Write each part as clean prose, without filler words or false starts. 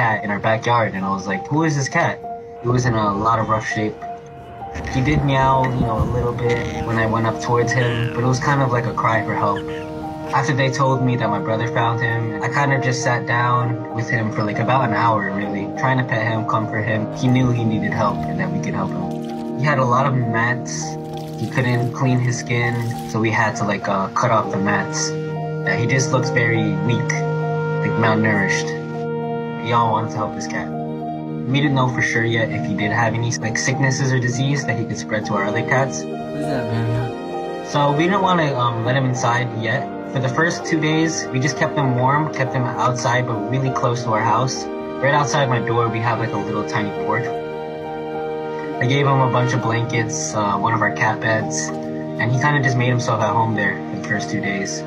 cat in our backyard, and I was like, who is this cat? It was in a lot of rough shape. He did meow, a little bit when I went up towards him, but it was kind of like a cry for help. After they told me that my brother found him, I kind of just sat down with him for like about an hour, really, trying to pet him, comfort him. He knew he needed help and that we could help him. He had a lot of mats. He couldn't clean his skin, so we had to cut off the mats. He just looks very weak, like malnourished. We all wanted to help this cat. We didn't know for sure yet if he did have any sicknesses or disease that he could spread to our other cats. What is that, man? So we didn't want to let him inside yet. For the first 2 days, we just kept him warm, kept him outside, but really close to our house. Right outside my door, we have a little tiny porch. I gave him a bunch of blankets, one of our cat beds, and he kind of just made himself at home there for the first 2 days.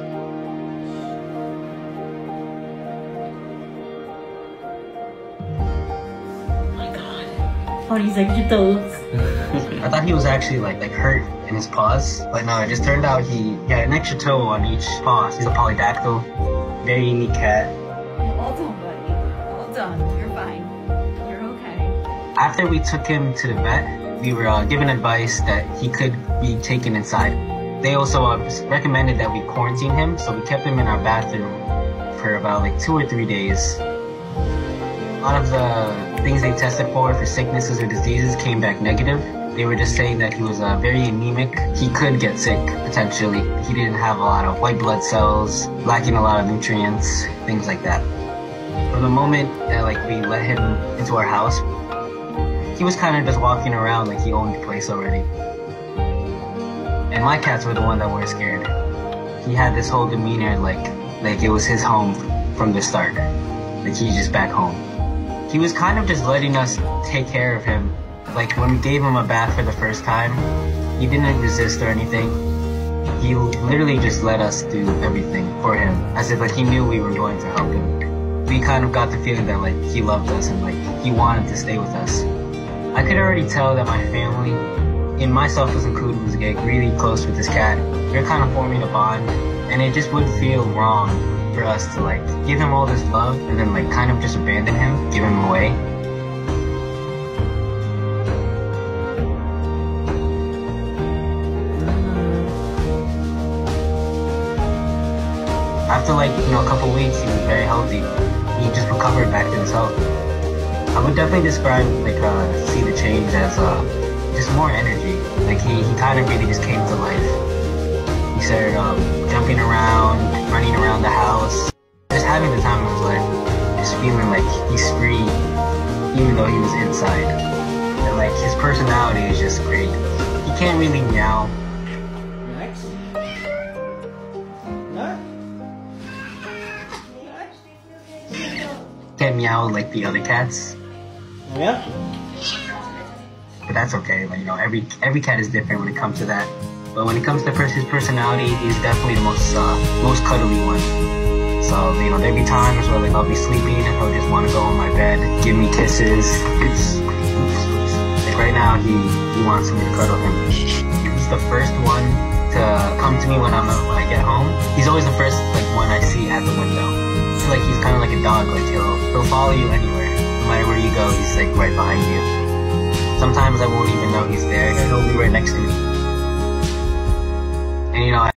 I thought he was actually hurt in his paws, but no, it just turned out he had an extra toe on each paw. He's a polydactyl, very unique cat. All done, buddy. All done. You're fine. You're okay. After we took him to the vet, we were given advice that he could be taken inside. They also recommended that we quarantine him, so we kept him in our bathroom for about 2 or 3 days. A lot of the things they tested for sicknesses or diseases came back negative. They were just saying that he was very anemic. He could get sick, potentially. He didn't have a lot of white blood cells, lacking a lot of nutrients, things like that. From the moment that we let him into our house, he was kind of just walking around like he owned the place already. And my cats were the ones that were scared. He had this whole demeanor like it was his home from the start. Like he's just back home. He was kind of just letting us take care of him. When we gave him a bath for the first time, he didn't resist or anything. He literally just let us do everything for him, as if he knew we were going to help him. We kind of got the feeling that he loved us and he wanted to stay with us. I could already tell that my family, and myself was included, was getting really close with this cat. We were kind of forming a bond, and it just would feel wrong for us to give him all this love and then kind of just abandon him, give him away. After a couple weeks, he was very healthy. He just recovered back to his health. I would definitely describe see the change as just more energy. He kind of really just came to life. He started jumping around, running around the house, just having the time of his life, just feeling like he's free, even though he was inside. And his personality is just great. He can't really meow. Next. Can't meow like the other cats. Yeah. But that's okay. Every cat is different when it comes to that. But when it comes to his personality, he's definitely the most cuddly one. So, there'll be times where I'll be sleeping and he'll just want to go on my bed, give me kisses. Right now, he wants me to cuddle him. He's the first one to come to me when I get home. He's always the first one I see at the window. He's kind of like a dog. He'll follow you anywhere. No matter where you go, he's right behind you. Sometimes I won't even know he's there. He'll be right next to me. And